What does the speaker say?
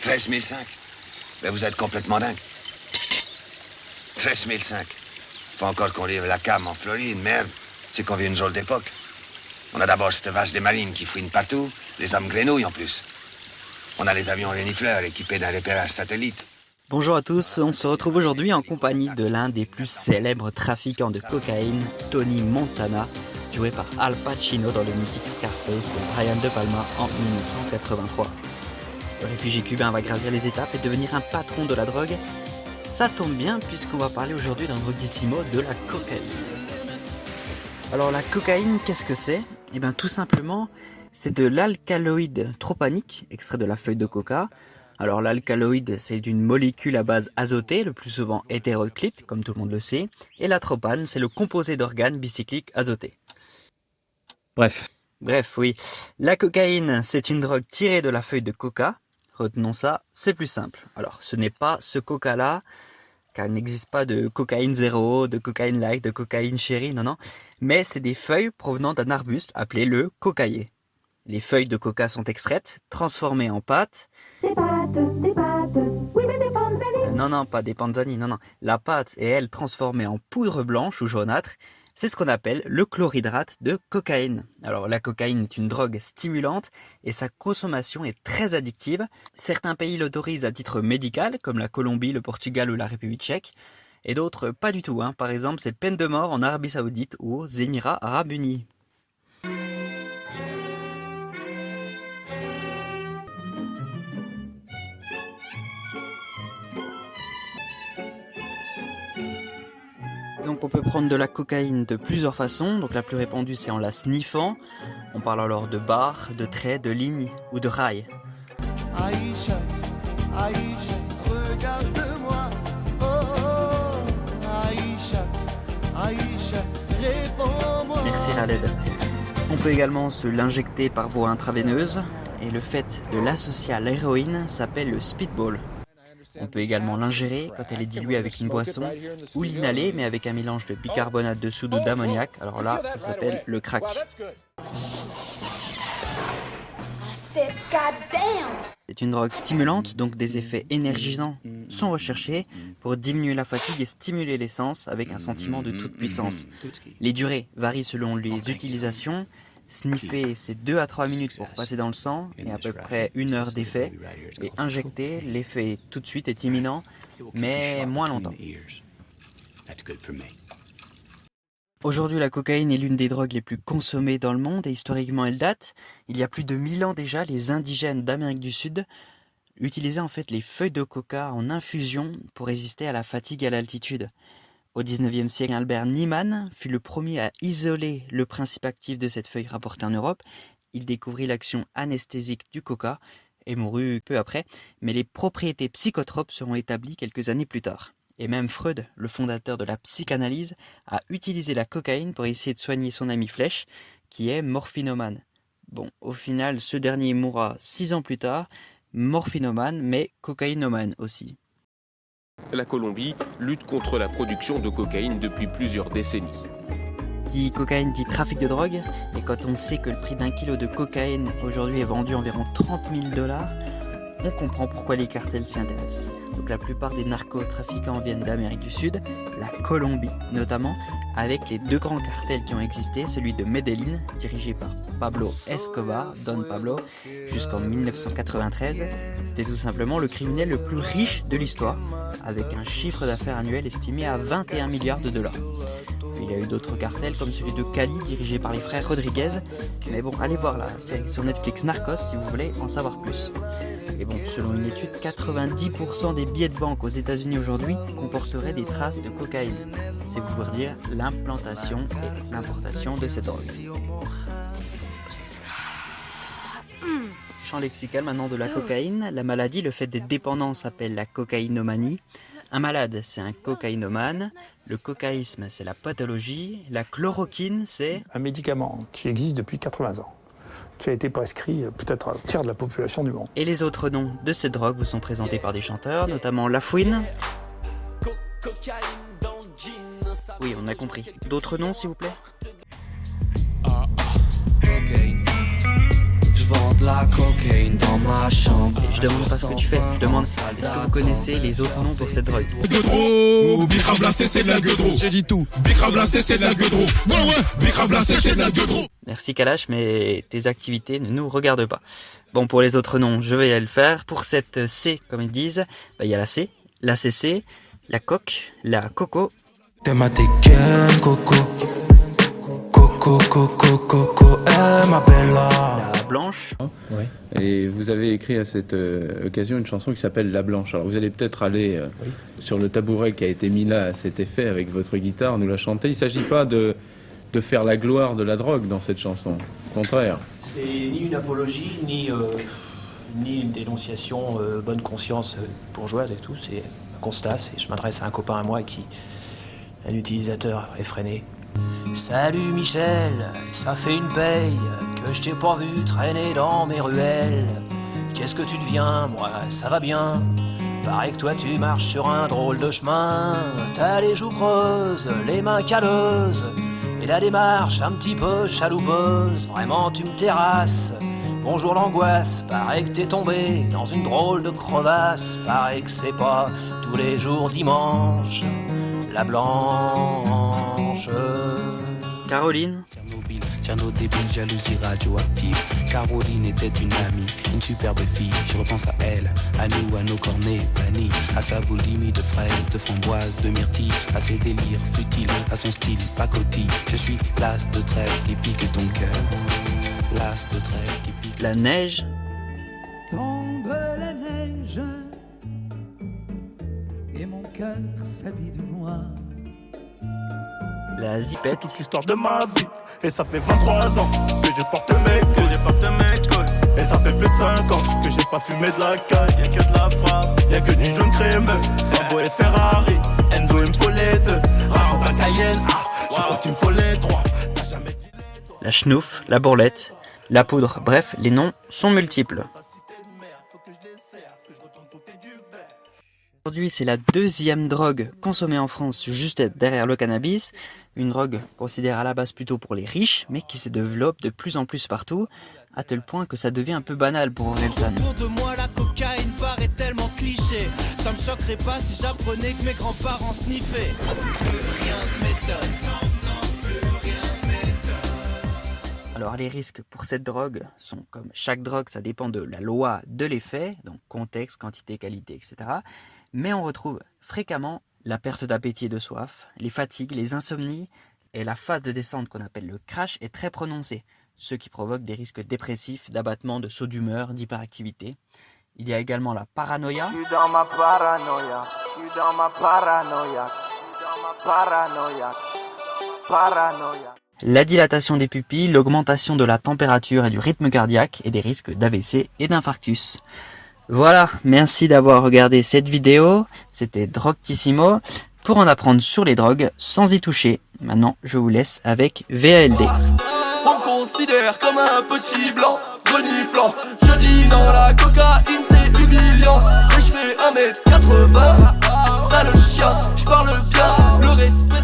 13 500. Ben vous êtes complètement dingue. 13 500. Faut encore qu'on livre la cam en Floride, merde. C'est qu'on vit une drôle d'époque. On a d'abord cette vache des marines qui fouine partout, les hommes grenouilles en plus. On a les avions renifleurs équipés d'un repérage satellite. Bonjour à tous, on se retrouve aujourd'hui en compagnie de l'un des plus célèbres trafiquants de cocaïne, Tony Montana, joué par Al Pacino dans le mythique Scarface de Brian De Palma en 1983. Le réfugié cubain va gravir les étapes et devenir un patron de la drogue. Ça tombe bien puisqu'on va parler aujourd'hui d'un droguissimo de la cocaïne. Alors la cocaïne, qu'est-ce que c'est ? Eh bien tout simplement, c'est de l'alcaloïde tropanique, extrait de la feuille de coca. Alors l'alcaloïde, c'est d'une molécule à base azotée, le plus souvent hétéroclite, comme tout le monde le sait. Et la tropane, c'est le composé d'organes bicycliques azotés. Bref, oui. La cocaïne, c'est une drogue tirée de la feuille de coca. Retenons ça, c'est plus simple. Alors, ce n'est pas ce coca-là, car il n'existe pas de cocaïne zéro, de cocaïne light, de cocaïne chérie, non. Mais c'est des feuilles provenant d'un arbuste appelé le cocaïer. Les feuilles de coca sont extraites, transformées en pâte. Des pâtes, oui mais des panzani. Non, pas des panzani, non. La pâte est, elle, transformée en poudre blanche ou jaunâtre. C'est ce qu'on appelle le chlorhydrate de cocaïne. Alors la cocaïne est une drogue stimulante et sa consommation est très addictive. Certains pays l'autorisent à titre médical, comme la Colombie, le Portugal ou la République tchèque. Et d'autres pas du tout. Par exemple, c'est peine de mort en Arabie Saoudite ou aux Émirats Arabes Unis. Donc on peut prendre de la cocaïne de plusieurs façons. Donc la plus répandue c'est en la sniffant. On parle alors de barres, de traits, de lignes ou de rails. Aïcha, Aïcha, regarde-moi. Oh, Aïcha, Aïcha, réponds-moi. Merci Khaled. On peut également se l'injecter par voie intraveineuse. Et le fait de l'associer à l'héroïne s'appelle le speedball. On peut également l'ingérer quand elle est diluée avec une boisson ou l'inhaler mais avec un mélange de bicarbonate de soude ou d'ammoniac. Alors là, ça s'appelle le crack. C'est une drogue stimulante, donc des effets énergisants sont recherchés pour diminuer la fatigue et stimuler les sens avec un sentiment de toute puissance. Les durées varient selon les utilisations. Sniffer, c'est 2 à 3 minutes pour passer dans le sang et à peu près 1 heure d'effet. Et injecter, l'effet tout de suite est imminent, mais moins longtemps. Aujourd'hui, la cocaïne est l'une des drogues les plus consommées dans le monde et historiquement elle date. Il y a plus de 1000 ans déjà, les indigènes d'Amérique du Sud utilisaient en fait les feuilles de coca en infusion pour résister à la fatigue à l'altitude. Au XIXe siècle, Albert Niemann fut le premier à isoler le principe actif de cette feuille rapportée en Europe. Il découvrit l'action anesthésique du coca et mourut peu après, mais les propriétés psychotropes seront établies quelques années plus tard. Et même Freud, le fondateur de la psychanalyse, a utilisé la cocaïne pour essayer de soigner son ami Flech, qui est morphinomane. Bon, au final, ce dernier mourra 6 ans plus tard, morphinomane, mais cocaïnomane aussi. La Colombie lutte contre la production de cocaïne depuis plusieurs décennies. Dit cocaïne dit trafic de drogue, et quand on sait que le prix d'un kilo de cocaïne aujourd'hui est vendu environ 30 000 $, on comprend pourquoi les cartels s'y intéressent. Donc la plupart des narcotrafiquants viennent d'Amérique du Sud, la Colombie notamment, avec les 2 grands cartels qui ont existé, celui de Medellín, dirigé par Pablo Escobar, Don Pablo, jusqu'en 1993. C'était tout simplement le criminel le plus riche de l'histoire, avec un chiffre d'affaires annuel estimé à 21 milliards $. Il y a eu d'autres cartels comme celui de Cali, dirigé par les frères Rodriguez. Mais bon, allez voir la série sur Netflix Narcos si vous voulez en savoir plus. Et bon, selon une étude, 90% des billets de banque aux États-Unis aujourd'hui comporteraient des traces de cocaïne. C'est vouloir dire l'implantation et l'importation de cette drogue. Champ lexical maintenant de la cocaïne. La maladie, le fait d'être dépendant s'appelle la cocaïnomanie. Un malade, c'est un cocaïnomane. Le cocaïsme, c'est la pathologie. La chloroquine, c'est un médicament qui existe depuis 80 ans, qui a été prescrit peut-être à un tiers de la population du monde. Et les autres noms de cette drogue vous sont présentés par des chanteurs, notamment La Fouine. Oui, on a compris. D'autres noms, s'il vous plaît? Je vends de la cocaïne dans ma chambre. Je demande pas ce que tu fais, je demande est-ce que vous connaissez les autres noms pour cette drogue? Gueudreau, bicrablacé c'est de la gueudreau. J'ai dit tout. Bicrablacé c'est de la gueudreau. Ouais, bicrablacé c'est de la gueudreau. Merci Kalash, mais tes activités ne nous regardent pas. Bon, pour les autres noms, je vais le faire. Pour cette C, comme ils disent, il y a la C, la CC, la coque, la coco. T'es ma dégaine, coco. Coco, coco, coco, ma bella. La blanche. Ouais. Et vous avez écrit à cette occasion une chanson qui s'appelle La Blanche. Alors vous allez peut-être aller sur le tabouret qui a été mis là à cet effet avec votre guitare, nous la chanter. Il ne s'agit pas de faire la gloire de la drogue dans cette chanson. Au contraire. C'est ni une apologie, ni une dénonciation bonne conscience bourgeoise et tout. C'est un constat. Je m'adresse à un copain à moi un utilisateur effréné. Salut Michel, ça fait une paye que je t'ai pas vu traîner dans mes ruelles. Qu'est-ce que tu deviens? Moi ça va bien. Pareil que toi tu marches sur un drôle de chemin. T'as les joues creuses, les mains calleuses et la démarche un petit peu chaloupeuse. Vraiment tu me terrasses. Bonjour l'angoisse, pareil que t'es tombé dans une drôle de crevasse. Pareil que c'est pas tous les jours dimanche. La blanche. Caroline. Tchernobyl, débile, jalousie radioactive. Caroline était une amie, une superbe fille. Je repense à elle, à nous, à nos cornets bannis, à sa boulimie de fraises, de framboises, de myrtilles, à ses délires futiles, à son style pacotille. Je suis l'as de trêve qui pique ton cœur. L'as de trêve qui pique. La neige. Tombe la neige et mon cœur s'habille de noir. La C'est zipette. toute l'histoire de ma vie. Et ça fait 23 ans que je porte mes couilles. Et ça fait plus de 5 ans que j'ai pas fumé de la caille. Y'a que de la frappe, y'a que du jaune crémeux. Lambo et Ferrari, Enzo il me faut les deux. Rajoute un Cayenne, je crois qu'il me faut les trois. T'as jamais dit les trois. La schnouf, la bourlette, la poudre. Bref, les noms sont multiples. Aujourd'hui, c'est la deuxième drogue consommée en France, juste derrière le cannabis. Une drogue considérée à la base plutôt pour les riches, mais qui se développe de plus en plus partout, à tel point que ça devient un peu banal pour Orelsan. Autour de moi, la cocaïne paraît tellement cliché. Ça me choquerait pas si j'apprenais que mes grands-parents sniffaient. Plus rien ne m'étonne. Alors les risques pour cette drogue sont comme chaque drogue, ça dépend de la loi de l'effet, donc contexte, quantité, qualité, etc. Mais on retrouve fréquemment la perte d'appétit et de soif, les fatigues, les insomnies, et la phase de descente qu'on appelle le crash est très prononcée, ce qui provoque des risques dépressifs, d'abattement, de saut d'humeur, d'hyperactivité. Il y a également la paranoïa. Je suis dans ma paranoïa, je suis dans ma paranoïa, paranoïa. La dilatation des pupilles, l'augmentation de la température et du rythme cardiaque et des risques d'AVC et d'infarctus. Voilà, merci d'avoir regardé cette vidéo, c'était Drogtissimo, pour en apprendre sur les drogues sans y toucher. Maintenant, je vous laisse avec VALD. On considère comme un petit blanc, reniflant. Je dis non, la cocaïne c'est humiliant. Et je fais 1m80, ça le chien, je parle bien, le respect.